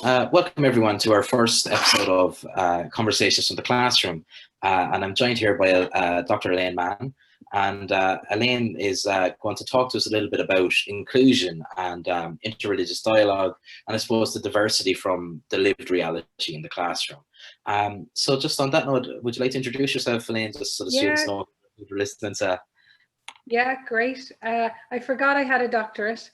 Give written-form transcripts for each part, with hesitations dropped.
Welcome everyone to our first episode of Conversations from the Classroom. And I'm joined here by Dr. Elaine Mahon. And Elaine is going to talk to us a little bit about inclusion and interreligious dialogue, and I suppose the diversity from the lived reality in the classroom. So just on that note, would you like to introduce yourself, Elaine, just so the students know who are listening to? Yeah, great. I forgot I had a doctorate.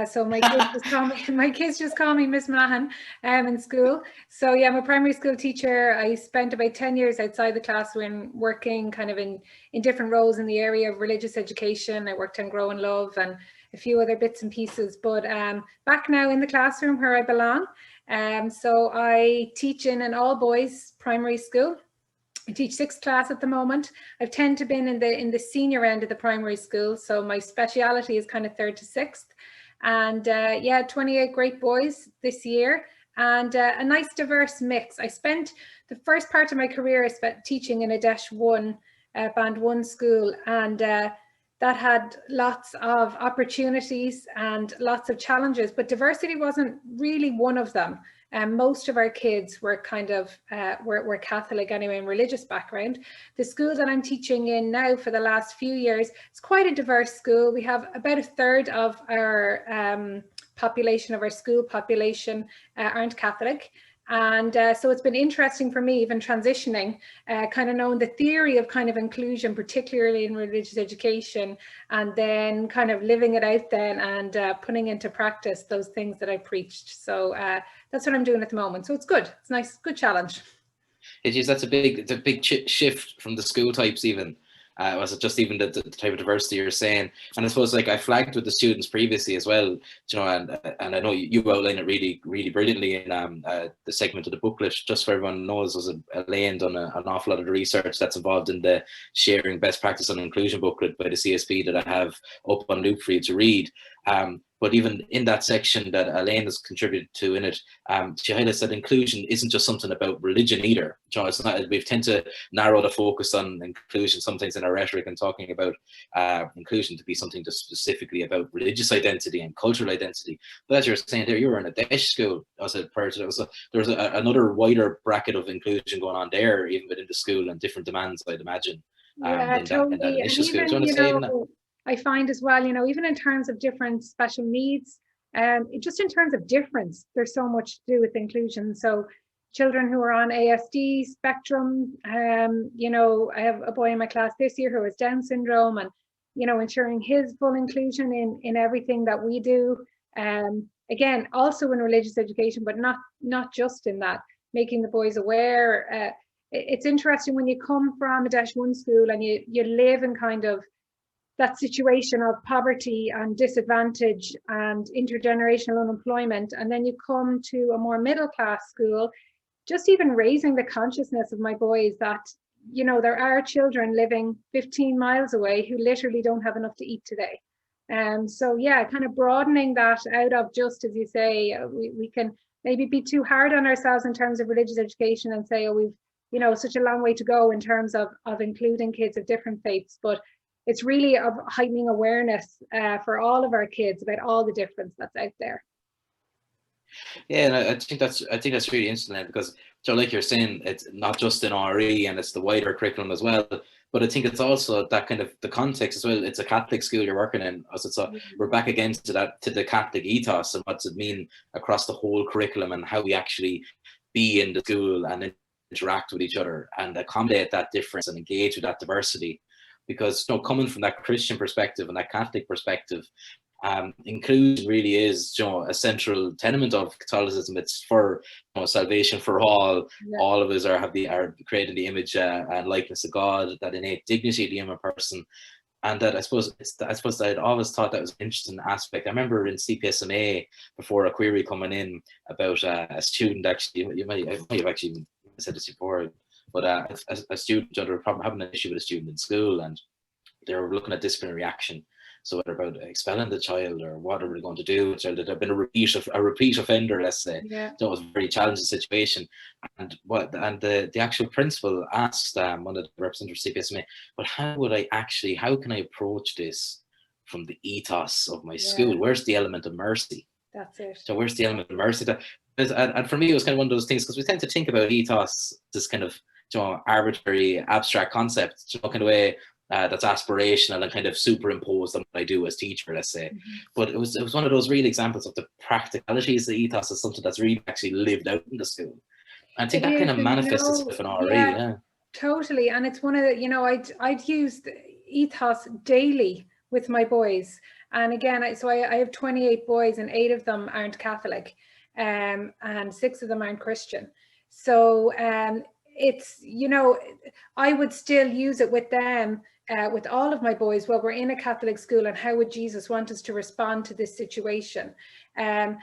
So my kids just call me Miss Mahon in school. So yeah, I'm a primary school teacher. I spent about 10 years outside the classroom working kind of in different roles in the area of religious education. I worked on Grow and Love and a few other bits and pieces, but back now in the classroom where I belong. So I teach in an all boys primary school. I teach 6th class at the moment. I've tend to been in the senior end of the primary school, so my speciality is kind of 3rd to 6th. And yeah, 28 great boys this year, and a nice diverse mix. I spent the first part of my career teaching in a Dash 1 Band 1 school, and that had lots of opportunities and lots of challenges, but diversity wasn't really one of them. Most of our kids were kind of were Catholic anyway, in religious background. The school that I'm teaching in now for the last few years, it's quite a diverse school. We have about 1/3 of our population, of our school population, aren't Catholic. And so it's been interesting for me, even transitioning, kind of knowing the theory of kind of inclusion, particularly in religious education, and then kind of living it out then and putting into practice those things that I preached. So that's what I'm doing at the moment. So it's good. It's nice, good challenge. It is. That's a big shift from the school types even. Was it just even the type of diversity you're saying? And I suppose like I flagged with the students previously as well, you know, and I know you outlined it really brilliantly in the segment of the booklet. Just so everyone knows, was Elaine done an awful lot of the research that's involved in the sharing best practice on inclusion booklet by the CSP that I have up on loop for you to read. But even in that section that Elaine has contributed to in it, she highlights that inclusion isn't just something about religion either. You know, it's not. We tend to narrow the focus on inclusion sometimes in our rhetoric and talking about inclusion to be something just specifically about religious identity and cultural identity. But as you're saying there, you were in a Daesh school. As a part of it, there was another wider bracket of inclusion going on there, even within the school, and different demands, I'd imagine. Yeah, totally. In that initial school. Do you want to say I find as well, you know, even in terms of different special needs, just in terms of difference, there's so much to do with inclusion. So children who are on ASD spectrum, you know, I have a boy in my class this year who has Down syndrome, and, you know, ensuring his full inclusion in everything that we do. Again, also in religious education, but not just in that, making the boys aware. It's interesting when you come from a Dash 1 school and you live in kind of that situation of poverty and disadvantage and intergenerational unemployment, and then you come to a more middle class school, just even raising the consciousness of my boys that, you know, there are children living 15 miles away who literally don't have enough to eat today. So yeah, kind of broadening that out of, just as you say, we can maybe be too hard on ourselves in terms of religious education and say, oh, we've, you know, such a long way to go in terms of including kids of different faiths, but it's really of heightening awareness for all of our kids about all the difference that's out there. Yeah, and I think that's really interesting, because, so like you're saying, it's not just in RE and it's the wider curriculum as well. But I think it's also that kind of the context as well. It's a Catholic school you're working in, so we're back again to the Catholic ethos and what's it mean across the whole curriculum, and how we actually be in the school and interact with each other and accommodate that difference and engage with that diversity. Because, you know, coming from that Christian perspective and that Catholic perspective, inclusion really is, you know, a central tenement of Catholicism. It's for, you know, salvation for all. Yeah. All of us are created in the image and likeness of God, that innate dignity of the human person. And that I suppose I'd always thought that was an interesting aspect. I remember in CPSMA, before a query coming in about a student, actually, I might have actually said this before, but a student, or having an issue with a student in school, and they were looking at disciplinary action. So whether about expelling the child or what are we going to do? So that had been a repeat offender, let's say. Yeah. So it was a very challenging situation. And the actual principal asked one of the representatives of CPSMA, but how can I approach this from the ethos of my school? Where's the element of mercy? That's it. So where's the element of mercy? And for me, it was kind of one of those things, because we tend to think about ethos, this kind of, arbitrary, abstract concept, kind of way, that's aspirational and kind of superimposed on what I do as teacher, let's say. But it was one of those real examples of the practicalities of ethos as something that's really actually lived out in the school. And I think It that kind is, of and manifests itself in RE, yeah, yeah. totally. And it's one of the, I'd use the ethos daily with my boys. And again, I have 28 boys, and 8 of them aren't Catholic, and 6 of them aren't Christian. So it's, I would still use it with them, with all of my boys. Well, we're in a Catholic school, and how would Jesus want us to respond to this situation? And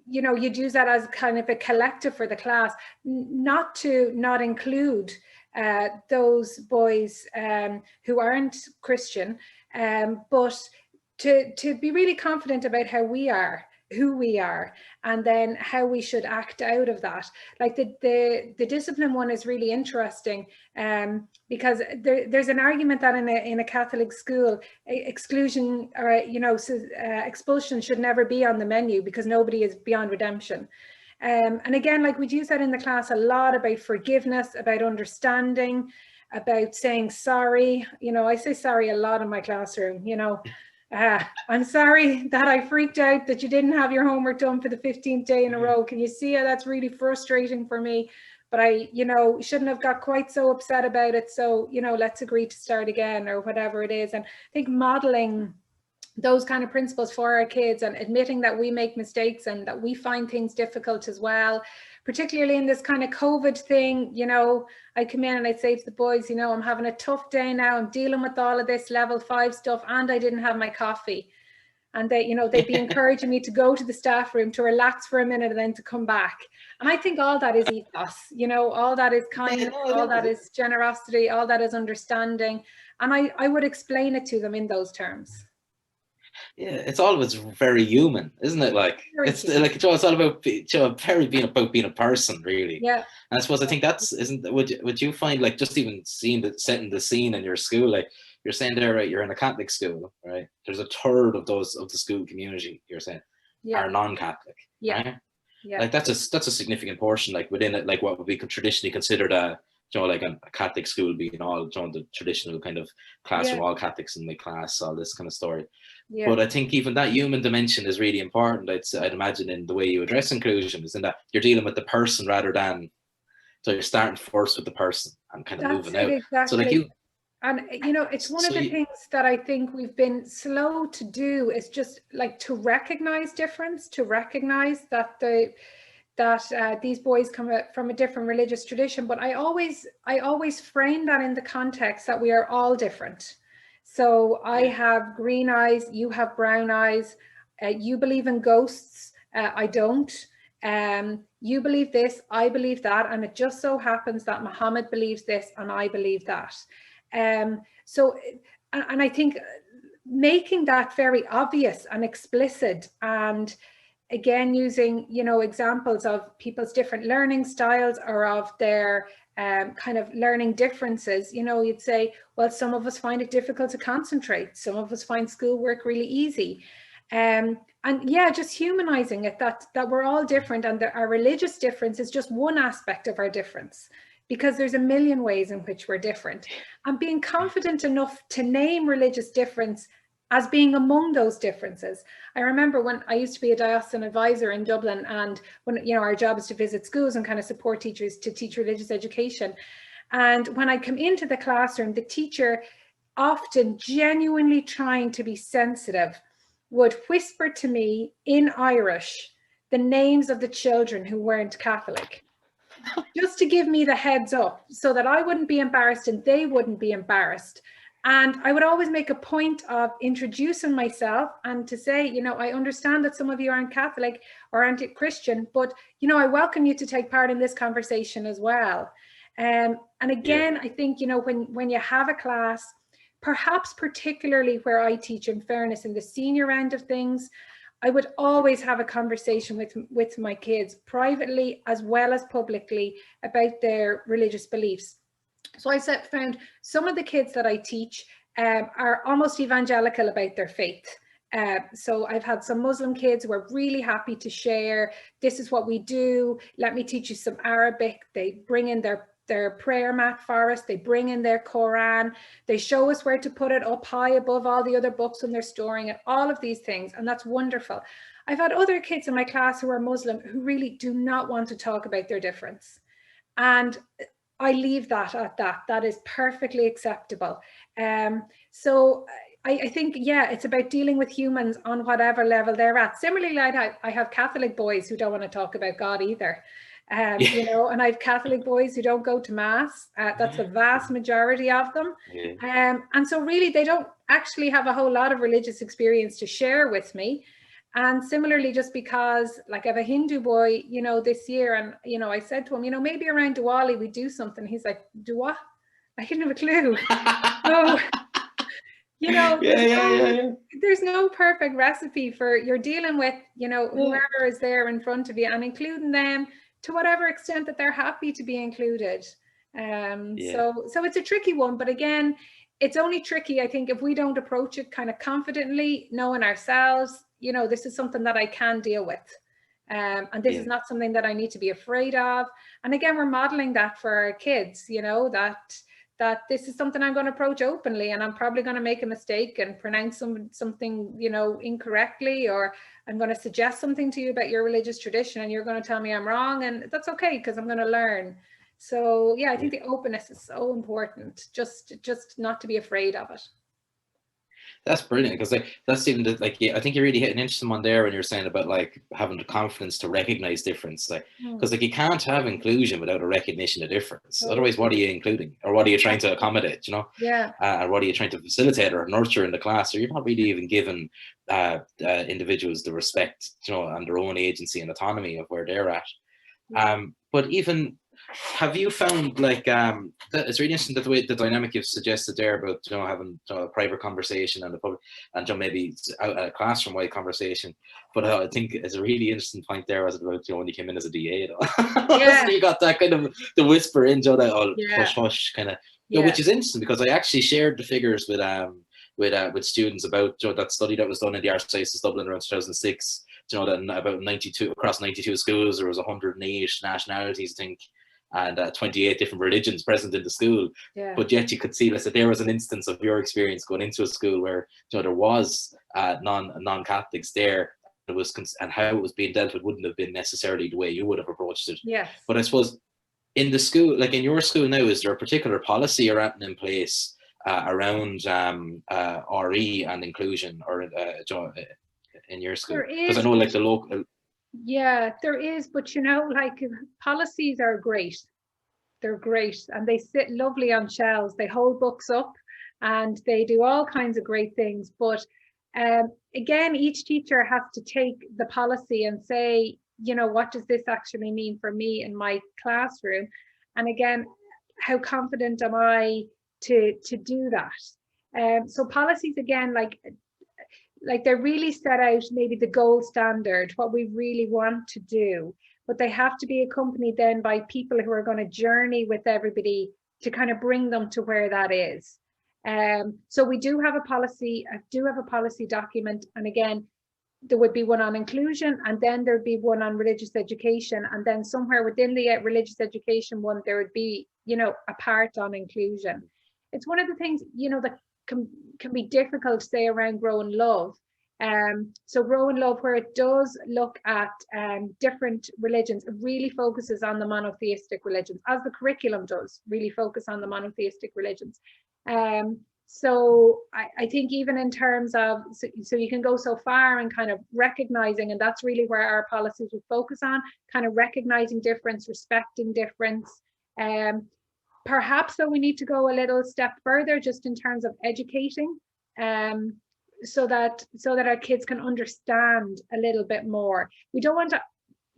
you'd use that as kind of a collective for the class, not to not include those boys who aren't Christian, but to be really confident about how we are, who we are, and then how we should act out of that. Like the discipline one is really interesting, because there's an argument that in a Catholic school, exclusion or expulsion should never be on the menu, because nobody is beyond redemption. And again, like we'd use that in the class a lot, about forgiveness, about understanding, about saying sorry. I say sorry a lot in my classroom. I'm sorry that I freaked out that you didn't have your homework done for the 15th day in a row. Can you see how that's really frustrating for me? But I, shouldn't have got quite so upset about it. So, let's agree to start again, or whatever it is. And I think modeling those kind of principles for our kids, and admitting that we make mistakes and that we find things difficult as well, particularly in this kind of COVID thing. I'd come in and I'd say to the boys, I'm having a tough day now. I'm dealing with all of this level 5 stuff, and I didn't have my coffee. And they'd be encouraging me to go to the staff room to relax for a minute and then to come back. And I think all that is ethos, all that is kindness, all that is generosity, all that is understanding. And I would explain it to them in those terms. Yeah, it's always very human, isn't it? Like it's all about being a person, really. Yeah. And I suppose I think that's would you find, like, just even setting the scene in your school, like you're saying there, right? You're in a Catholic school, right? There's a third of the school community, you're saying, are non-Catholic, right? Yeah. Like that's a significant portion, like within it, like what would be traditionally considered like a Catholic school being all, the traditional kind of classroom, all Catholics in the class, all this kind of story. Yeah. But I think even that human dimension is really important. I'd imagine, in the way you address inclusion, is in that you're dealing with the person rather than, so you're starting first with the person and kind of moving out. Exactly. So like you, and it's one of the things that I think we've been slow to do, is just like to recognize difference, to recognize that these boys come from a different religious tradition. But I always frame that in the context that we are all different. So I have green eyes, you have brown eyes, you believe in ghosts, I don't. You believe this, I believe that, and it just so happens that Muhammad believes this and I believe that. So, and I think making that very obvious and explicit, and again using examples of people's different learning styles, or of their kind of learning differences. You'd say, well, some of us find it difficult to concentrate, some of us find schoolwork really easy, and just humanizing it, that we're all different, and our religious difference is just one aspect of our difference, because there's a million ways in which we're different, and being confident enough to name religious difference as being among those differences. I remember when I used to be a diocesan advisor in Dublin, and when our job is to visit schools and kind of support teachers to teach religious education. And when I come into the classroom, the teacher, often genuinely trying to be sensitive, would whisper to me in Irish the names of the children who weren't Catholic, just to give me the heads up, so that I wouldn't be embarrassed and they wouldn't be embarrassed. And I would always make a point of introducing myself and to say, I understand that some of you aren't Catholic or aren't Christian, but, I welcome you to take part in this conversation as well. And again, I think, when you have a class, perhaps particularly where I teach, in fairness, in the senior end of things, I would always have a conversation with my kids, privately as well as publicly, about their religious beliefs. So I found some of the kids that I teach are almost evangelical about their faith. So I've had some Muslim kids who are really happy to share, this is what we do, let me teach you some Arabic. They bring in their prayer mat for us, they bring in their Quran, they show us where to put it up high above all the other books when they're storing it, all of these things, and that's wonderful. I've had other kids in my class who are Muslim who really do not want to talk about their difference. And I leave that at that. That is perfectly acceptable. So I think, yeah, it's about dealing with humans on whatever level they're at. Similarly, like I have Catholic boys who don't want to talk about God either. You know, and I have Catholic boys who don't go to mass. That's the vast majority of them. Yeah. And so really, they don't actually have a whole lot of religious experience to share with me. And similarly, just because, like, I have a Hindu boy, you know, this year, and, you know, I said to him, you know, maybe around Diwali we do something. He's like, do what? I didn't have a clue. So, you know, there's no perfect recipe for, you're dealing with, you know, whoever is there in front of you and including them to whatever extent that they're happy to be included. So it's a tricky one, but again, it's only tricky, I think, if we don't approach it kind of confidently, knowing ourselves, you know, this is something that I can deal with. And this is not something that I need to be afraid of. And again, we're modeling that for our kids, you know, that this is something I'm going to approach openly, and I'm probably going to make a mistake and pronounce something, you know, incorrectly, or I'm going to suggest something to you about your religious tradition and you're going to tell me I'm wrong, and that's okay because I'm going to learn. So yeah, I think the openness is so important, just not to be afraid of it. That's brilliant, because like that's even the, like, yeah, I think you really hit an interesting one there when you're saying about like having the confidence to recognize difference, like because like you can't have inclusion without a recognition of difference. Otherwise, what are you including, or what are you trying to accommodate? You know, or what are you trying to facilitate or nurture in the class? Or you're not really even giving individuals the respect, you know, and their own agency and autonomy of where they're at. But even, have you found like that it's really interesting that the way the dynamic you've suggested there about, you know, having a private conversation and the public, and, you know, maybe a classroom wide conversation, but I think it's a really interesting point there was about, you know, when you came in as a DA, you know? You got that kind of the whisper in, you know, that hush hush kind of, you know, which is interesting because I actually shared the figures with students about, you know, that study that was done in the Archdiocese of Dublin around 2006. You know, that about 92 across 92 schools, there was 108 nationalities, I think, and 28 different religions present in the school. But yet you could see that there was an instance of your experience going into a school where, you know, there was non-Catholics there. It was, and how it was being dealt with wouldn't have been necessarily the way you would have approached it. But I suppose in the school, like in your school now, is there a particular policy or anything in place around RE and inclusion, or in your school? Because I know like the local. Yeah, there is, but you know, like, policies are great. They're great, and they sit lovely on shelves. They hold books up and they do all kinds of great things. But again, each teacher has to take the policy and say, you know, what does this actually mean for me in my classroom? And again, how confident am I to do that? So policies, again, like they really set out maybe the gold standard, what we really want to do, but they have to be accompanied then by people who are going to journey with everybody to kind of bring them to where that is. So we do have a policy, I do have a policy document, and again, there would be one on inclusion, and then there'd be one on religious education, and then somewhere within the religious education one, there would be, you know, a part on inclusion. It's one of the things, you know, that can be difficult, say, around Grow in Love. So Grow in Love, where it does look at different religions, it really focuses on the monotheistic religions, as the curriculum does really focus on the monotheistic religions. So I think even in terms of, so you can go so far in kind of recognizing, and that's really where our policies would focus on, kind of recognizing difference, respecting difference. Perhaps though we need to go a little step further just in terms of educating, so that our kids can understand a little bit more. We don't want to,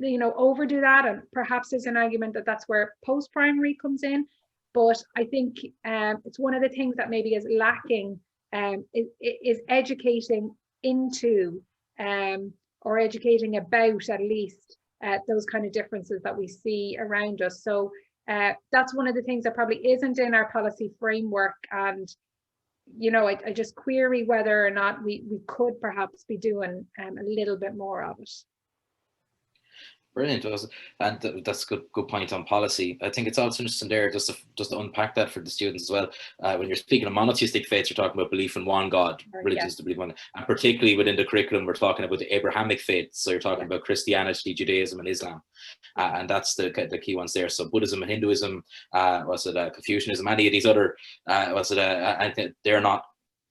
you know, overdo that, and perhaps there's an argument that that's where post-primary comes in. But I think it's one of the things that maybe is lacking, is educating into, or educating about, at least, those kind of differences that we see around us. So that's one of the things that probably isn't in our policy framework. And you know, I just query whether or not we could perhaps be doing a little bit more of it. Brilliant, and that's a good point on policy. I think it's also interesting there just to unpack that for the students as well. When you're speaking of monotheistic faiths, you're talking about belief in one God, religions to believe in one, and particularly within the curriculum, we're talking about the Abrahamic faiths. So you're talking about Christianity, Judaism, and Islam, and that's the key ones there. So Buddhism and Hinduism, Confucianism, any of these other, they're not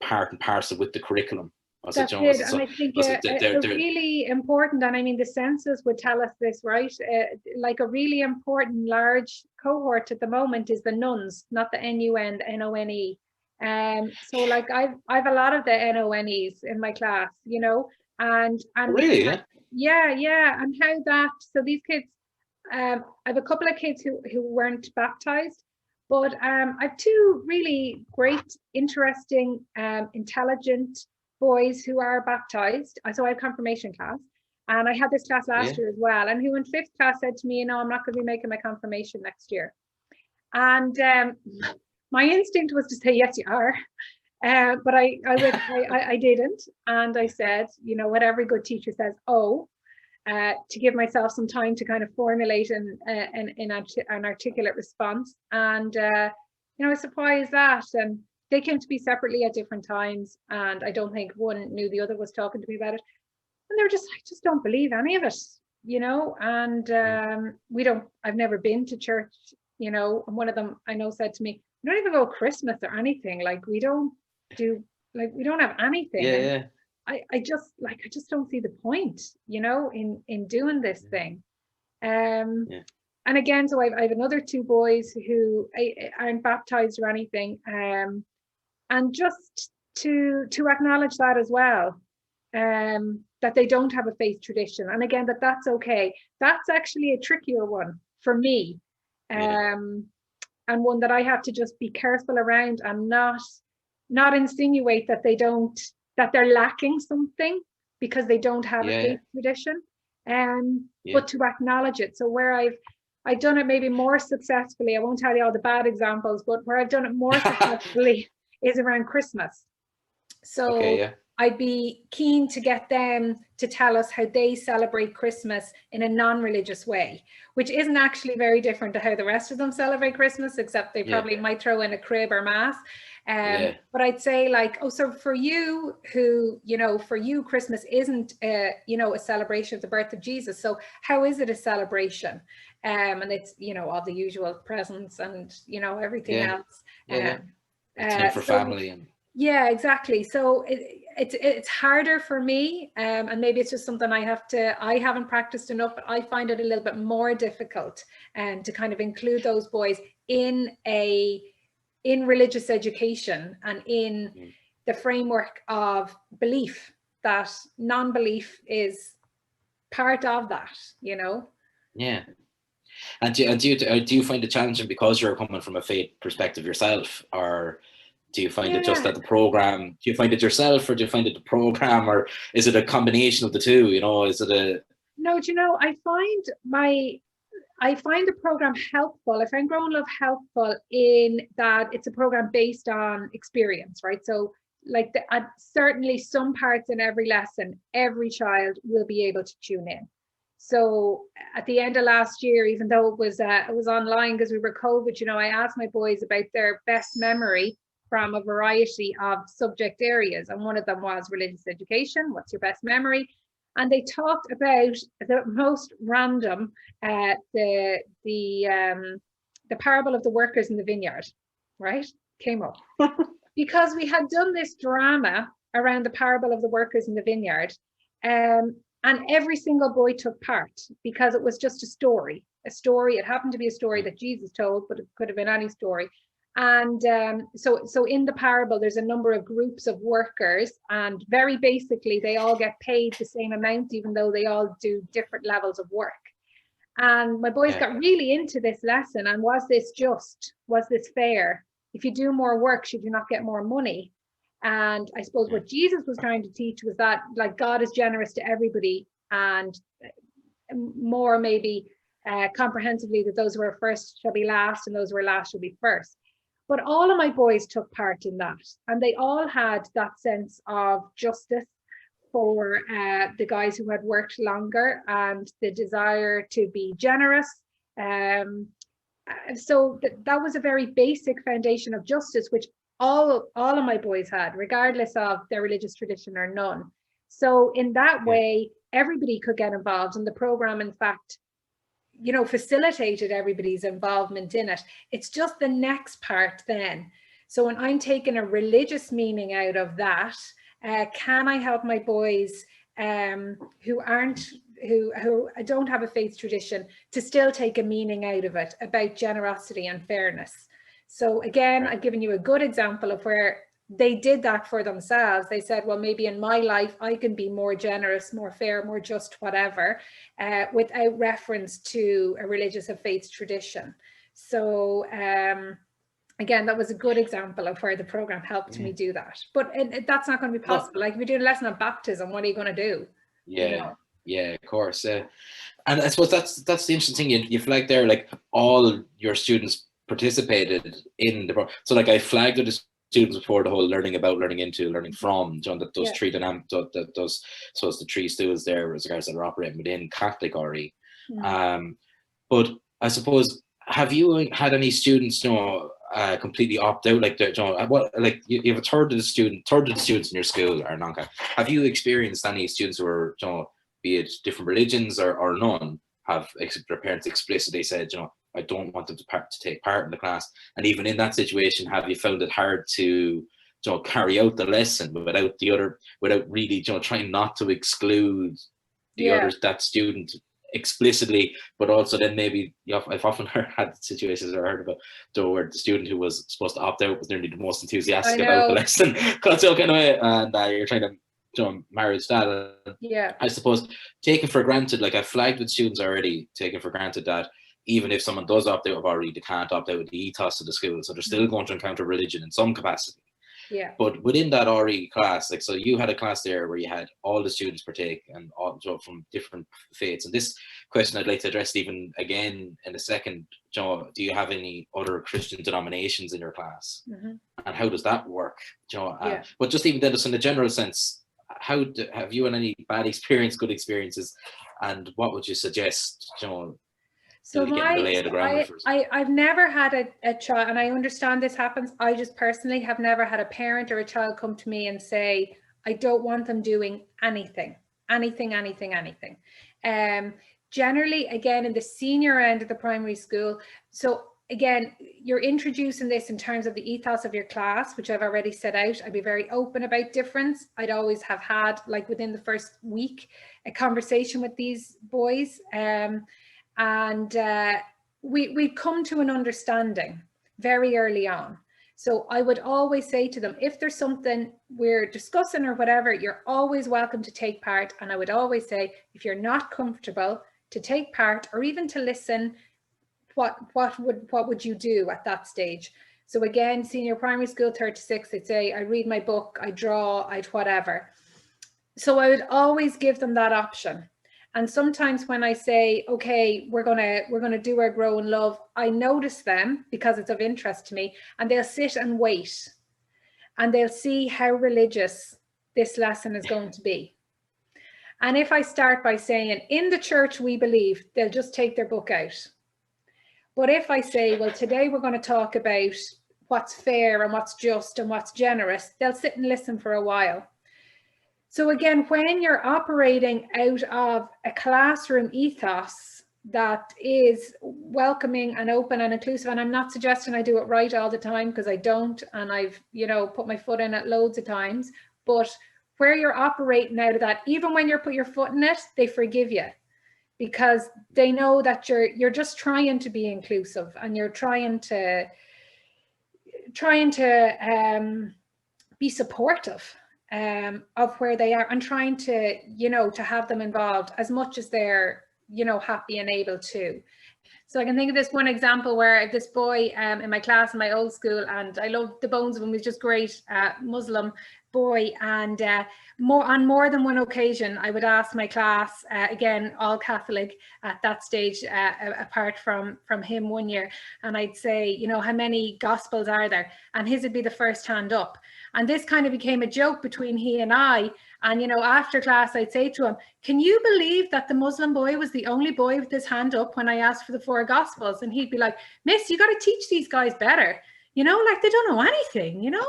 part and parcel with the curriculum. That's it, and I think they're really important, and I mean the census would tell us this, right? Like a really important large cohort at the moment is the nuns, not the NUN, the NONE. So like I've a lot of the NONEs in my class, you know, and really, yeah, and how that, so these kids, I have a couple of kids who weren't baptized, but I've two really great, interesting, intelligent boys who are baptized. So I have confirmation class, and I had this class last year as well, and who in 5th class said to me, you know, I'm not going to be making my confirmation next year. And my instinct was to say, yes, you are. But I didn't. And I said, you know, what every good teacher says, to give myself some time to kind of formulate an articulate response. And, you know, I was surprised that. And they came to me separately at different times, and I don't think one knew the other was talking to me about it. And they were just, I just don't believe any of it, you know. And I've never been to church, you know. And one of them I know said to me, we don't even go Christmas or anything. Like we don't have anything. Yeah. I just don't see the point, you know, in doing this thing. And again, so I have another 2 boys who aren't baptized or anything. And just to acknowledge that as well, that they don't have a faith tradition. And again, that's okay. That's actually a trickier one for me. And one that I have to just be careful around and not insinuate that that they're lacking something because they don't have a faith tradition. But to acknowledge it. So where I've done it maybe more successfully, I won't tell you all the bad examples, but where I've done it more successfully is around Christmas. So I'd be keen to get them to tell us how they celebrate Christmas in a non-religious way, which isn't actually very different to how the rest of them celebrate Christmas, except they probably might throw in a crib or mass. But I'd say like, so for you who, you know, for you, Christmas isn't, you know, a celebration of the birth of Jesus. So how is it a celebration? And it's, you know, all the usual presents and, you know, everything else. Time for family and exactly. So it's harder for me, and maybe it's just something I haven't practiced enough, but I find it a little bit more difficult to kind of include those boys in religious education and in the framework of belief, that non-belief is part of that, you know. And do you find it challenging because you're coming from a faith perspective yourself, or do you find it just that the program, do you find it yourself, or do you find it the program, or is it a combination of the two? You know, is it a... No, do you know, I find the program helpful. I find Grow in Love helpful in that it's a program based on experience, right? So like certainly some parts in every lesson, every child will be able to tune in. So at the end of last year, even though it was online because we were COVID, you know, I asked my boys about their best memory from a variety of subject areas. And one of them was religious education. What's your best memory? And they talked about the most random, the parable of the workers in the vineyard, right? Came up. Because we had done this drama around the parable of the workers in the vineyard. And every single boy took part because it was just a story. It happened to be a story that Jesus told, but it could have been any story. And so in the parable, there's a number of groups of workers, and very basically, they all get paid the same amount, even though they all do different levels of work. And my boys got really into this lesson. And was this just? Was this fair? If you do more work, should you not get more money? And I suppose what Jesus was trying to teach was that, like, God is generous to everybody, and more maybe comprehensively, that those who are first shall be last, and those who are last shall be first. But all of my boys took part in that, and they all had that sense of justice for the guys who had worked longer, and the desire to be generous. Um, so that was a very basic foundation of justice, which all of my boys had, regardless of their religious tradition or none. So in that way, everybody could get involved, and the program, in fact, facilitated everybody's involvement in it. It's just the next part then. So when I'm taking a religious meaning out of that, can I help my boys who don't have a faith tradition to still take a meaning out of it about generosity and fairness? So again, I've given you a good example of where they did that for themselves. They said, well, maybe in my life, I can be more generous, more fair, more just, whatever, without reference to a religious or faith tradition. So again, that was a good example of where the program helped me do that. But that's not going to be possible. Like if you're doing a lesson on baptism, what are you going to do? Yeah, of course. And I suppose that's the interesting thing you flagged there. Like all your students participated in the program. So like I flagged the students before the whole learning about, learning into, learning from, that those three dynamic, so it's the three stools there as regards that are operating within Catholic RE. But I suppose, have you had any students, completely opt out? Like, you have a third of the students in your school are non-Catholic. Have you experienced any students who are, be it different religions or none, have their parents explicitly said, I don't want them to take part in the class? And even in that situation, have you found it hard to carry out the lesson without really trying not to exclude the others, that student explicitly, but also then maybe I've often had situations I heard about where the student who was supposed to opt out was nearly the most enthusiastic about the lesson, and you're trying to marriage that. I suppose taken for granted, like I flagged with students already, taken for granted that even if someone does opt out of RE, they can't opt out of the ethos of the school, so they're still going to encounter religion in some capacity. But within that RE class, like, so you had a class there where you had all the students partake and all from different faiths. And this question I'd like to address even again in a second. Do you have any other Christian denominations in your class? And how does that work? But just even then, just in a general sense, have you had any bad experience, good experiences, and what would you suggest? So I've never had a child, and I understand this happens. I just personally have never had a parent or a child come to me and say, I don't want them doing anything. Generally, again, in the senior end of the primary school. So again, you're introducing this in terms of the ethos of your class, which I've already set out. I'd be very open about difference. I'd always have had, like within the first week, a conversation with these boys. And we come to an understanding very early on. So I would always say to them, if there's something we're discussing or whatever, you're always welcome to take part. And I would always say, if you're not comfortable to take part or even to listen, what would you do at that stage? So again, senior primary school, 3rd to 6th, they'd say, I read my book, I draw, I'd whatever. So I would always give them that option. And sometimes when I say, okay, we're gonna do our grow and love, I notice them because it's of interest to me, and they'll sit and wait, and they'll see how religious this lesson is going to be. And if I start by saying, in the church we believe, they'll just take their book out. But if I say, well, today we're going to talk about what's fair and what's just and what's generous, they'll sit and listen for a while. So again, when you're operating out of a classroom ethos that is welcoming and open and inclusive, and I'm not suggesting I do it right all the time, because I don't, and I've, put my foot in it loads of times, but where you're operating out of that, even when you put your foot in it, they forgive you, because they know that you're just trying to be inclusive, and you're trying to be supportive of where they are, and trying to, to have them involved as much as they're, happy and able to. So I can think of this one example where this boy in my class in my old school, and I loved the bones of him, was just great, Muslim boy, and on more than one occasion I would ask my class, again all Catholic at that stage, apart from him one year, and I'd say, you know, how many gospels are there, and his would be the first hand up, and this kind of became a joke between he and I. And, you know, after class, I'd say to him, can you believe that the Muslim boy was the only boy with his hand up when I asked for the 4 Gospels? And he'd be like, Miss, you got to teach these guys better. You know, like they don't know anything, you know?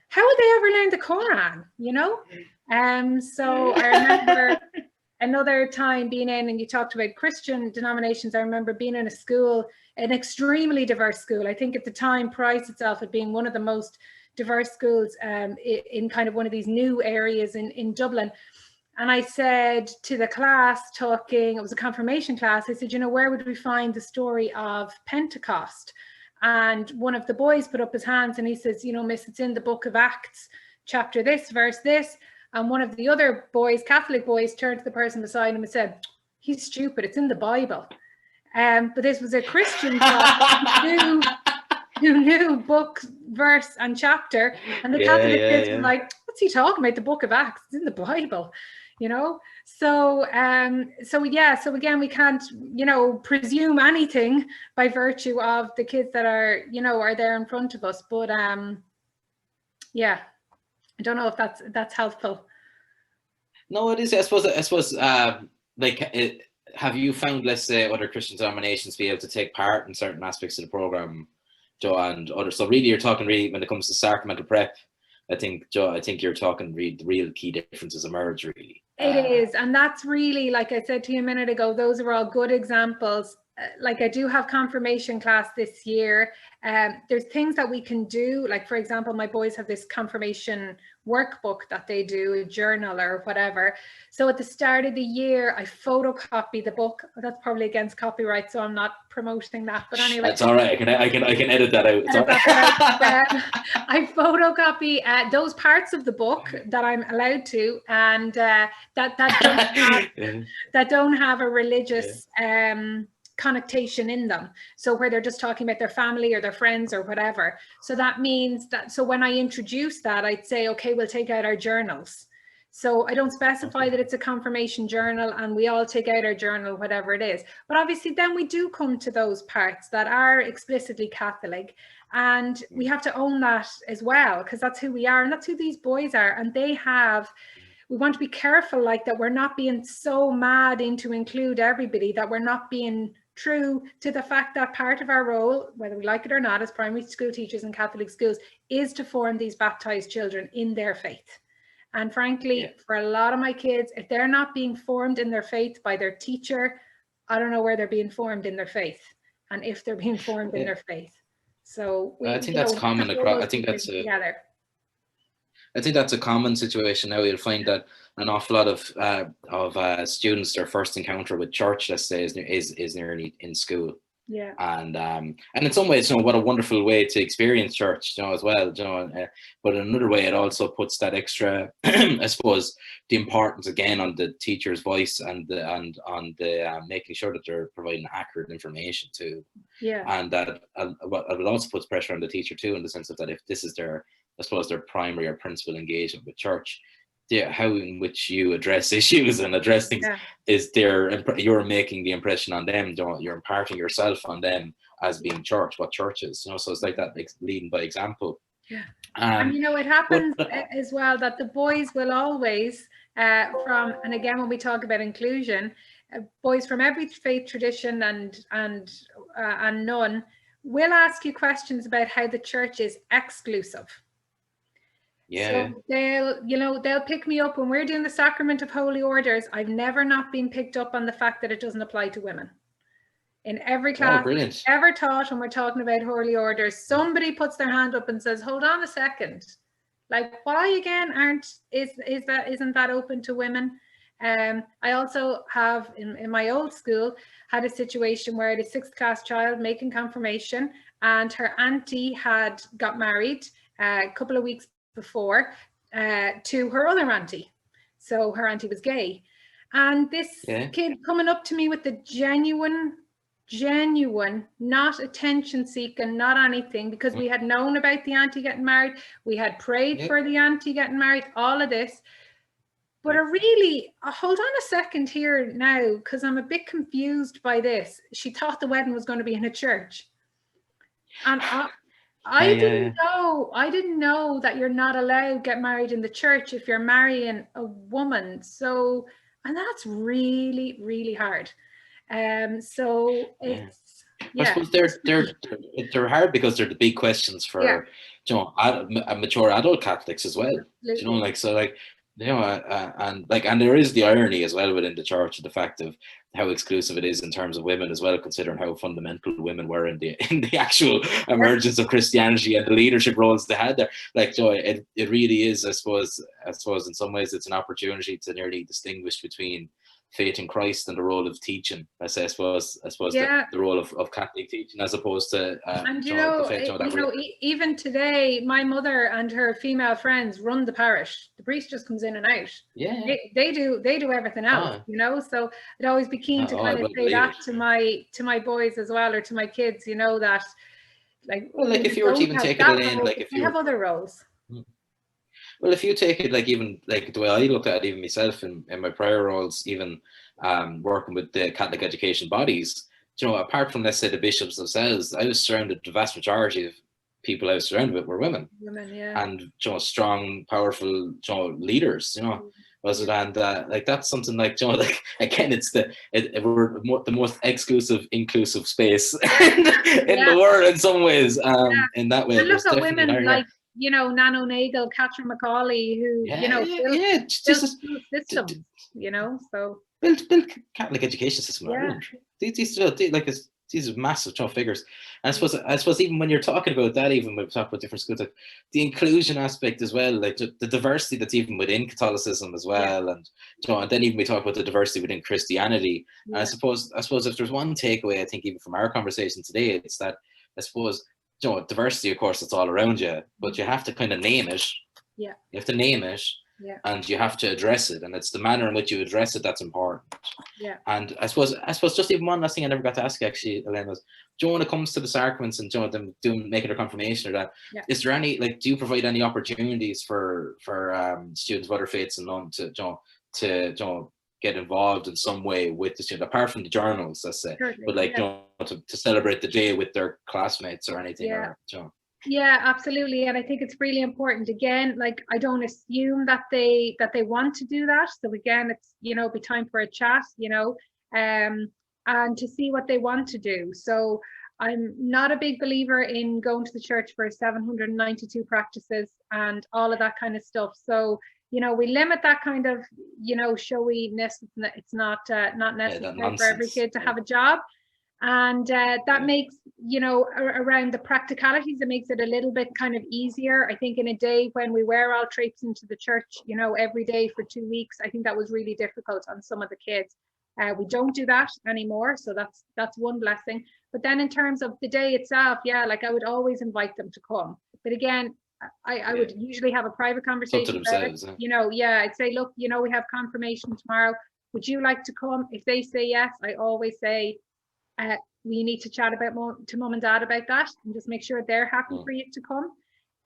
How would they ever learn the Quran, you know? So I remember another time being in, and you talked about Christian denominations. I remember being in a school, an extremely diverse school. I think at the time priced itself at being one of the most diverse schools in kind of one of these new areas in Dublin. And I said to the class talking, it was a confirmation class, I said, you know, where would we find the story of Pentecost? And one of the boys put up his hands and he says, you know, Miss, it's in the book of Acts, chapter this, verse this. And one of the other boys, Catholic boys, turned to the person beside him and said, he's stupid, it's in the Bible. But this was a Christian class who knew book, verse, and chapter, and the Catholic kids were like, "What's he talking about? The Book of Acts? It's in the Bible," you know. So, so again, we can't, you know, presume anything by virtue of the kids that are, you know, are there in front of us. But yeah, I don't know if that's helpful. No, it is. I suppose, like, have you found, let's say, other Christian denominations be able to take part in certain aspects of the program, Joe, and others? So really, you're talking really when it comes to sacramental prep. I think, Joe, I think you're talking really the real key differences emerge really. It is, and that's really, like I said to you a minute ago, those are all good examples. Like I do have confirmation class this year. There's things that we can do, like for example, my boys have this confirmation workbook that they do, a journal or whatever. So at the start of the year, I photocopy the book. That's probably against copyright, so I'm not promoting that. But anyway, that's all right. I can edit that out. I photocopy those parts of the book that I'm allowed to, and that don't have a religious connotation in them, so where they're just talking about their family or their friends or whatever. So that means that, so when I introduce that, I'd say, okay, we'll take out our journals. So I don't specify that it's a confirmation journal, and we all take out our journal, whatever it is. But obviously then we do come to those parts that are explicitly Catholic, and we have to own that as well, because that's who we are, and that's who these boys are. And we want to be careful, like, that we're not being so mad into include everybody, that we're not being true to the fact that part of our role, whether we like it or not, as primary school teachers in Catholic schools, is to form these baptized children in their faith. And frankly, for a lot of my kids, if they're not being formed in their faith by their teacher, I don't know where they're being formed in their faith, and if they're being formed in their faith. So I think that's common across. I think that's a common situation now. You'll find that an awful lot of students, their first encounter with church, let's say, is nearly in school. Yeah. And in some ways, you know, what a wonderful way to experience church, you know, as well, you know. But in another way, it also puts that extra, I suppose, the importance again on the teacher's voice and on the making sure that they're providing accurate information too. Yeah. And that it also puts pressure on the teacher too, in the sense of that if this is their, I suppose, their primary or principal engagement with church, how in which you address issues and address things is you're making the impression on them, you're imparting yourself on them as being church, what church is, you know. So it's like that, leading by example. Yeah. And you know, it happens as well that the boys will always and again, when we talk about inclusion, boys from every faith tradition and none will ask you questions about how the church is exclusive. Yeah. So they'll pick me up when we're doing the sacrament of holy orders. I've never not been picked up on the fact that it doesn't apply to women. In every class ever taught, when we're talking about holy orders, somebody puts their hand up and says, hold on a second. Like, why again isn't that open to women? I also have in my old school had a situation where I had a 6th class child making confirmation, and her auntie had got married a couple of weeks before to her other auntie. So her auntie was gay, and this kid coming up to me with the genuine genuine, not attention seeking, not anything, because we had known about the auntie getting married, we had prayed for the auntie getting married, all of this. But hold on a second here now, because I'm a bit confused by this. She thought the wedding was going to be in a church. And I didn't know that you're not allowed to get married in the church if you're marrying a woman. So, and that's really, really hard. So it's, I suppose they're hard because they're the big questions for mature adult Catholics as well. You know, like, so, like, you know, and there is the irony as well within the church of the fact of how exclusive it is in terms of women as well, considering how fundamental women were in the actual emergence of Christianity and the leadership roles they had there. Like, so it really is, I suppose in some ways it's an opportunity to nearly distinguish between faith in Christ and the role of teaching. I suppose the role of Catholic teaching as opposed to and even today, my mother and her female friends run the parish. The priest just comes in and out. They do everything else, you know. So I'd always be keen to kind of say that to my boys as well, or to my kids, you know, that like, well, like, if you were to even take it, Elaine, like, if you have other roles. Well, if you take it, like, even like the way I look at it, even myself in my prior roles, even working with the Catholic education bodies, you know, apart from, let's say, the bishops themselves, I was surrounded, the vast majority of people I was surrounded with were women, and, you know, strong, powerful, you know, leaders, you know. Was it? And like, that's something, like, you know, like, again, we're the most exclusive, inclusive space in the world in some ways. In that way, and look at women like, you know, Nano Nagel, Catherine Macaulay, who, you know, built systems, you know, so build Catholic education system. These are massive tough figures. And I suppose even when you're talking about that, even when we talk about different schools, like the inclusion aspect as well, like the diversity that's even within Catholicism as well, and, you know, and then even we talk about the diversity within Christianity. And I suppose if there's one takeaway, I think, even from our conversation today, it's that, I suppose, you know, diversity, of course, it's all around you, but you have to kind of name it. You have to name it, and you have to address it, and it's the manner in which you address it that's important. And I suppose just even one last thing I never got to ask you, actually, Elaine, was, do you know, when it comes to the sacraments and, you know, them making their confirmation or that, is there any, like, do you provide any opportunities for students of other faiths and none to, you know, get involved in some way with the student, apart from the journals, let's say, but, like, you know, to celebrate the day with their classmates or anything, or, you know? Yeah, absolutely. And I think it's really important. Again, like, I don't assume that they want to do that. So again, it's, you know, be time for a chat, you know, and to see what they want to do. So I'm not a big believer in going to the church for 792 practices and all of that kind of stuff. So, you know, we limit that kind of, you know, showiness. It's not necessary for every kid to have a job. And that makes, you know, around the practicalities, it makes it a little bit kind of easier. I think in a day when we were all traipsing to the church, you know, every day for 2 weeks, I think that was really difficult on some of the kids. We don't do that anymore, so that's one blessing. But then in terms of the day itself, like, I would always invite them to come. But again, I would usually have a private conversation themselves, you know. I'd say, look, you know, we have confirmation tomorrow. Would you like to come? If they say yes, I always say, we need to chat to mum and dad about that, and just make sure they're happy for you to come.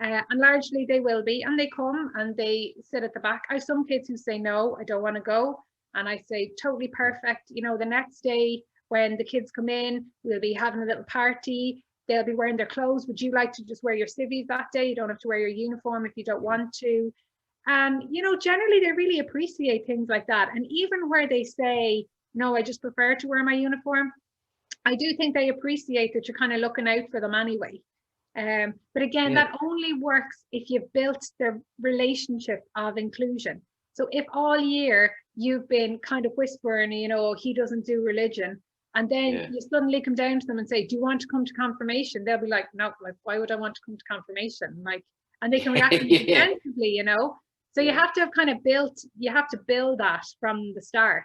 And largely they will be, and they come and they sit at the back. I have some kids who say, no, I don't want to go. And I say, totally perfect. You know, the next day when the kids come in, we'll be having a little party. They'll be wearing their clothes. Would you like to just wear your civvies that day? You don't have to wear your uniform if you don't want to. And, you know, generally they really appreciate things like that. And even where they say, no, I just prefer to wear my uniform, I do think they appreciate that you're kind of looking out for them anyway. But again, that only works if you've built the relationship of inclusion. So if all year you've been kind of whispering, you know, he doesn't do religion, and then you suddenly come down to them and say, do you want to come to confirmation? They'll be like, no, like, why would I want to come to confirmation? Like, and they can react defensively, you know. So you have to have kind of build that from the start.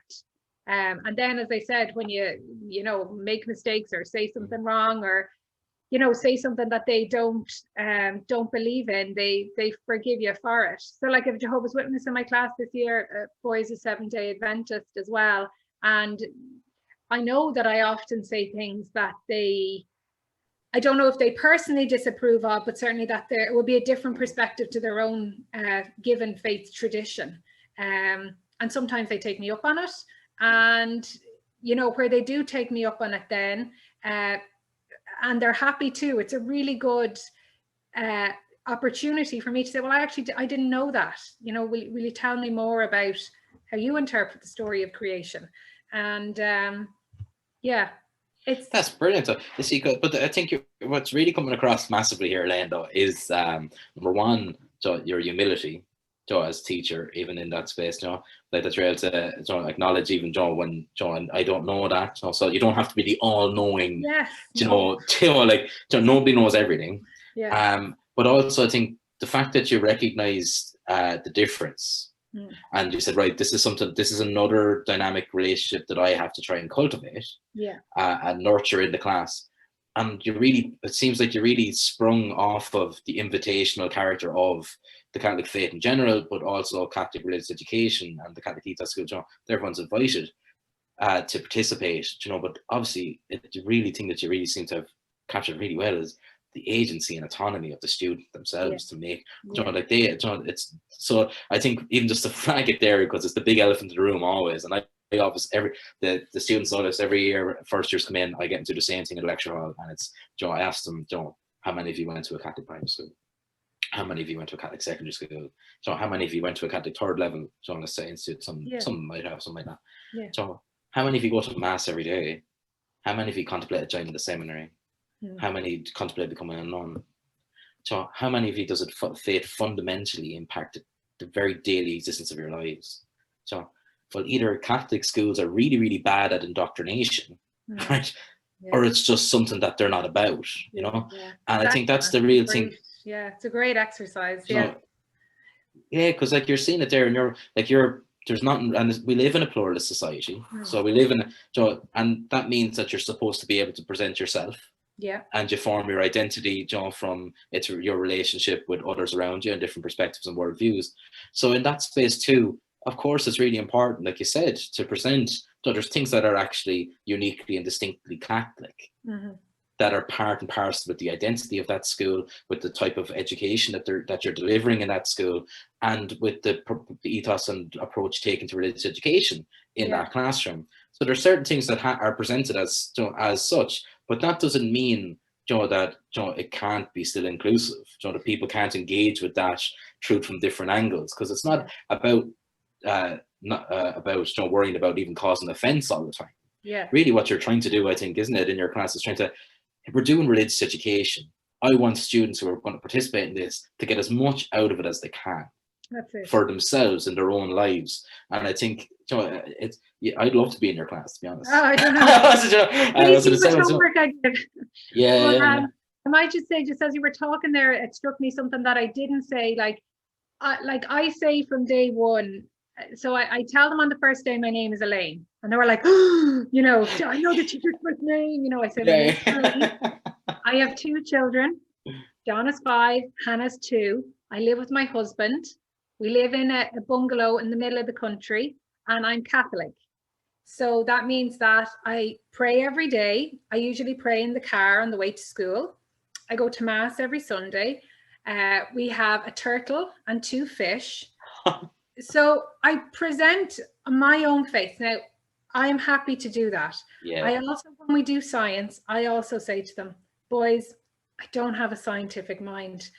And then, as I said, when you know, make mistakes or say something wrong, or, you know, say something that they don't believe in, they forgive you for it. So like, if Jehovah's Witness in my class this year, boys a Seventh-day Adventist as well, and I know that I often say things that I don't know if they personally disapprove of, but certainly that there will be a different perspective to their own given faith tradition. And sometimes they take me up on it. And, you know, where they do take me up on it then, and they're happy too, it's a really good opportunity for me to say, well, I didn't know that. You know, will you tell me more about how you interpret the story of creation? And yeah. That's brilliant. So, you see, but I think what's really coming across massively here, Elaine, though, is number one, so your humility, so as teacher, even in that space, you know, like that you're able to, so acknowledge even Joe when Joe and I don't know that, so you don't have to be the all-knowing, yes, you know, like nobody knows everything. Yeah. But also I think the fact that you recognize the difference. And you said, right, this is another dynamic relationship that I have to try and cultivate, and nurture in the class. And it seems like you really sprung off of the invitational character of the Catholic faith in general, but also Catholic religious education and the Catholic ethos school. You know, everyone's invited to participate, you know, but obviously the really thing that you really seem to have captured really well is the agency and autonomy of the student themselves to make, you know, like it's, so I think even just to flag it there, because it's the big elephant in the room always, and I obviously the students notice every year, first years come in, I get into the same thing in the lecture hall, and it's, you know, I asked them, you know, how many of you went to a Catholic primary school? How many of you went to a Catholic secondary school? So how many of you went to a Catholic third level? So let's say institute, some might have, some might not. So how many of you go to mass every day? How many of you contemplate joining the seminary? How many contemplate becoming a nun? So how many of you does faith fundamentally impact the very daily existence of your lives? So, well, either Catholic schools are really, really bad at indoctrination, right? Or it's just something that they're not about, you know? And I think that's the real thing. Yeah, it's a great exercise. Yeah, because like you're seeing it there, and there's nothing, and we live in a pluralist society, so we live in, and that means that you're supposed to be able to present yourself. And you form your identity, from your relationship with others around you and different perspectives and worldviews. So in that space too, of course, it's really important, like you said, to present. So there's things that are actually uniquely and distinctly Catholic, that are part and parcel with the identity of that school, with the type of education that you're delivering in that school, and with the ethos and approach taken to religious education in that classroom. So there's certain things that are presented as such, but that doesn't mean, that it can't be still inclusive. That people can't engage with that truth from different angles, because it's not about worrying about even causing offense all the time. Really, what you're trying to do, I think, isn't it, in your class, is if we're doing religious education, I want students who are going to participate in this to get as much out of it as they can. That's it. For themselves in their own lives. And I think, I'd love to be in your class, to be honest. Oh, I don't know. I might just say, just as you were talking there, it struck me something that I didn't say. Like I say from day one. So I tell them on the first day, my name is Elaine, and they were like, oh, I know the teacher's first name. I said, my name's Elaine. I have 2 children. John is 5, Hannah's 2. I live with my husband. We live in a bungalow in the middle of the country, and I'm Catholic. So that means that I pray every day. I usually pray in the car on the way to school. I go to mass every Sunday. We have a turtle and 2 fish. So I present my own faith. Now, I am happy to do that. I also, when we do science, I also say to them, boys, I don't have a scientific mind.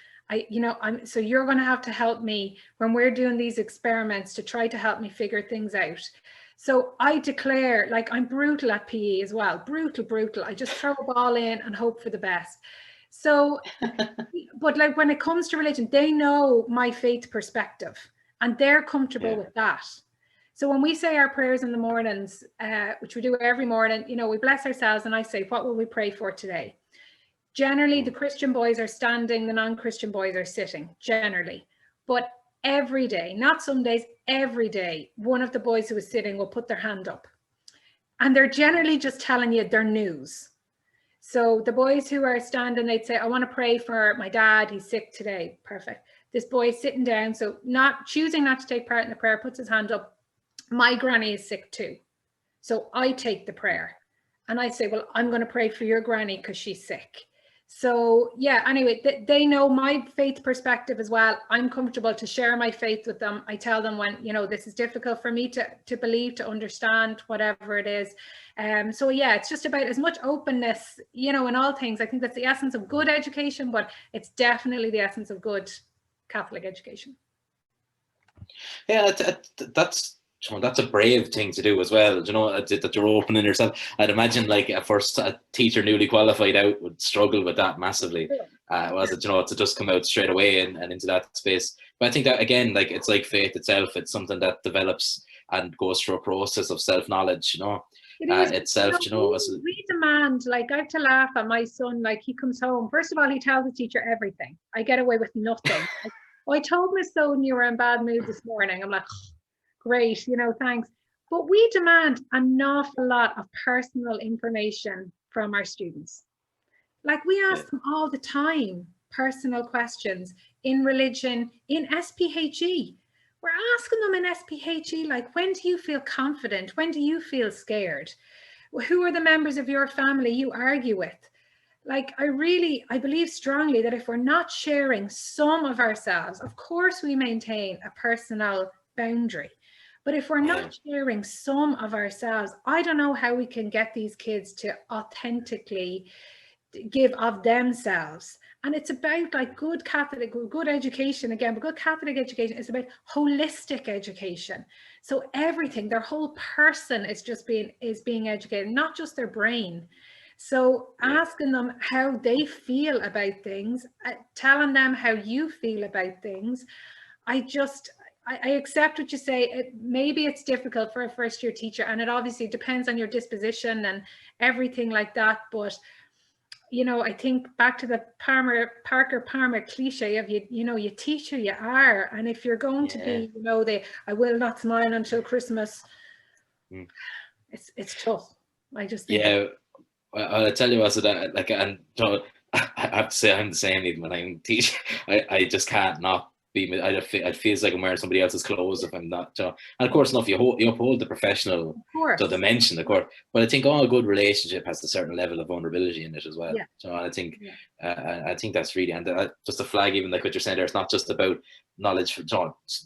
So you're going to have to help me when we're doing these experiments to try to help me figure things out. So I declare, like, I'm brutal at PE as well. Brutal. I just throw a ball in and hope for the best. So, but like when it comes to religion, they know my faith perspective and they're comfortable with that. So when we say our prayers in the mornings, which we do every morning, we bless ourselves, and I say, what will we pray for today? Generally, the Christian boys are standing, the non-Christian boys are sitting, generally. But every day, not some days, every day, one of the boys who is sitting will put their hand up. And they're generally just telling you their news. So the boys who are standing, they'd say, I want to pray for my dad, he's sick today. Perfect. This boy is sitting down, so choosing not to take part in the prayer, puts his hand up. My granny is sick too. So I take the prayer. And I say, well, I'm going to pray for your granny because she's sick. So yeah, anyway, they know my faith perspective as well. I'm comfortable to share my faith with them. I tell them when, this is difficult for me to believe, to understand, whatever it is. So yeah, it's just about as much openness, in all things. I think that's the essence of good education, but it's definitely the essence of good Catholic education. Yeah, that's a brave thing to do as well. That you're opening yourself. I'd imagine like a first teacher newly qualified out would struggle with that massively. Was it to just come out straight away and into that space? But I think that again, like it's like faith itself. It's something that develops and goes through a process of self knowledge. Itself. We demand, like I have to laugh at my son. Like he comes home. First of all, he tells the teacher everything. I get away with nothing. I told my son you were in bad mood this morning. I'm like, great, thanks. But we demand an awful lot of personal information from our students. Like we ask them all the time, personal questions in religion, in SPHE. We're asking them in SPHE, like, when do you feel confident? When do you feel scared? Who are the members of your family you argue with? Like, I believe strongly that if we're not sharing some of ourselves, of course we maintain a personal boundary. But if we're not sharing some of ourselves, I don't know how we can get these kids to authentically give of themselves. And it's about like good education again, but good Catholic education is about holistic education. So everything, their whole person is being educated, not just their brain. So asking them how they feel about things, telling them how you feel about things. I accept what you say. Maybe it's difficult for a first year teacher, and it obviously depends on your disposition and everything like that. But, I think back to the Parker Palmer cliche of you teach who you are. And if you're going to be, I will not smile until Christmas, it's tough. I just think. I'll tell you what, I have to say I'm the same even when I'm teaching. I just can't not be. It feels like I'm wearing somebody else's clothes if I'm not. And of course, enough you uphold the professional dimension, of course. But I think all good relationship has a certain level of vulnerability in it as well. And I think that's really, and just a flag, even like what you're saying there, it's not just about knowledge,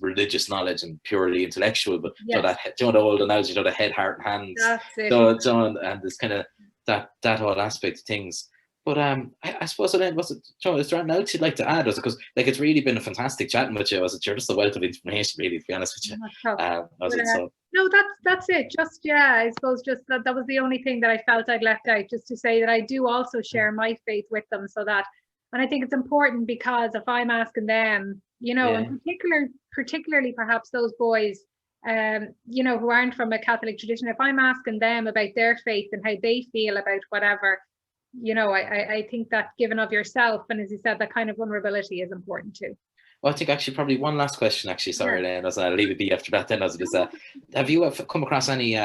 religious knowledge and purely intellectual, but the old analogy, the head, heart, and hands. That's it. And this kind of that whole aspect of things. But I suppose is there anything else you'd like to add? Because like it's really been a fantastic chatting with you. You're just a wealth of information, really, to be honest with you. No, that's it. Just I suppose just that was the only thing that I felt I'd left out, just to say that I do also share my faith with them, so that, and I think it's important because if I'm asking them, and particularly perhaps those boys, who aren't from a Catholic tradition, if I'm asking them about their faith and how they feel about whatever, I think that giving of yourself, and as you said, that kind of vulnerability is important too. Well, I think actually probably one last question, sorry, Elaine, I'll leave it be after that then, as it is have you ever come across any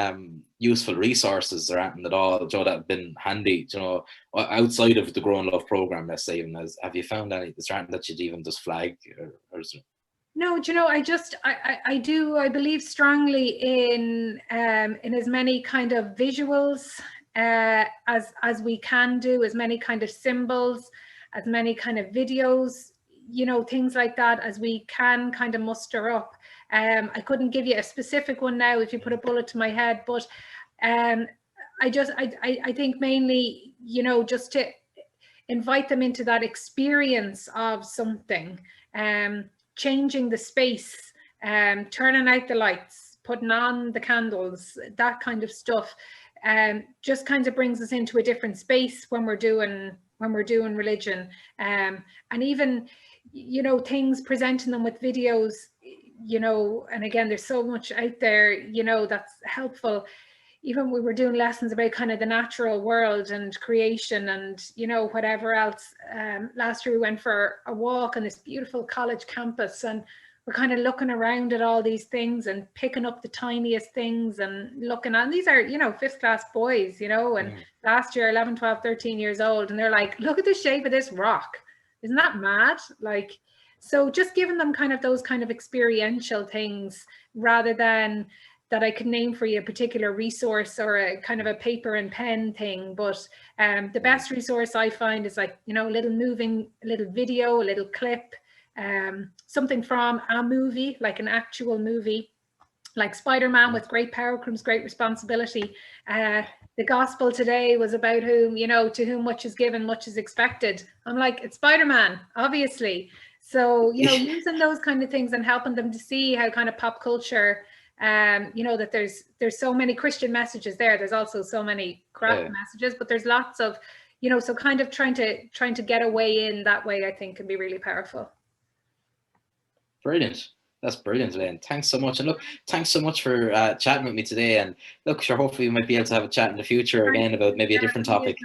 useful resources or anything at all, that have been handy, outside of the Grow and Love program, let's say, even have you found any that you'd even just flag, or is it? No, I believe strongly in as many kind of visuals as we can do, as many kind of symbols, as many kind of videos, things like that as we can kind of muster up. I couldn't give you a specific one now if you put a bullet to my head, but I think mainly, just to invite them into that experience of something, changing the space, turning out the lights, putting on the candles, that kind of stuff, just kind of brings us into a different space when we're doing religion, and even things, presenting them with videos, and again, there's so much out there that's helpful. Even we were doing lessons about kind of the natural world and creation and whatever else. Last year we went for a walk on this beautiful college campus, and we're kind of looking around at all these things and picking up the tiniest things and looking at, and these are, 5th class boys, and last year 11, 12, 13 years old, and they're like, look at the shape of this rock. Isn't that mad? Like, so just giving them kind of those kind of experiential things rather than that I could name for you a particular resource or a kind of a paper and pen thing, but the best resource I find is like, you know, a little video, a little clip, something from a movie, like an actual movie, like Spider-Man with great power comes great responsibility. The gospel today was about whom, you know, to whom much is given, much is expected. I'm like, it's Spider-Man, obviously. So, you know, using those kind of things and helping them to see how kind of pop culture, you know, that there's so many Christian messages there. There's also so many crap messages, but there's lots of, you know, so kind of trying to get a way in that way, I think can be really powerful. Brilliant. That's brilliant, Elaine. Thanks so much. And look, thanks so much for chatting with me today. And look, sure, hopefully we might be able to have a chat in the future again about maybe a different topic.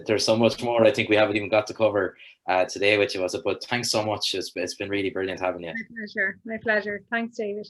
There's so much more I think we haven't even got to cover today with you. But thanks so much. It's been really brilliant having you. My pleasure. Thanks, David.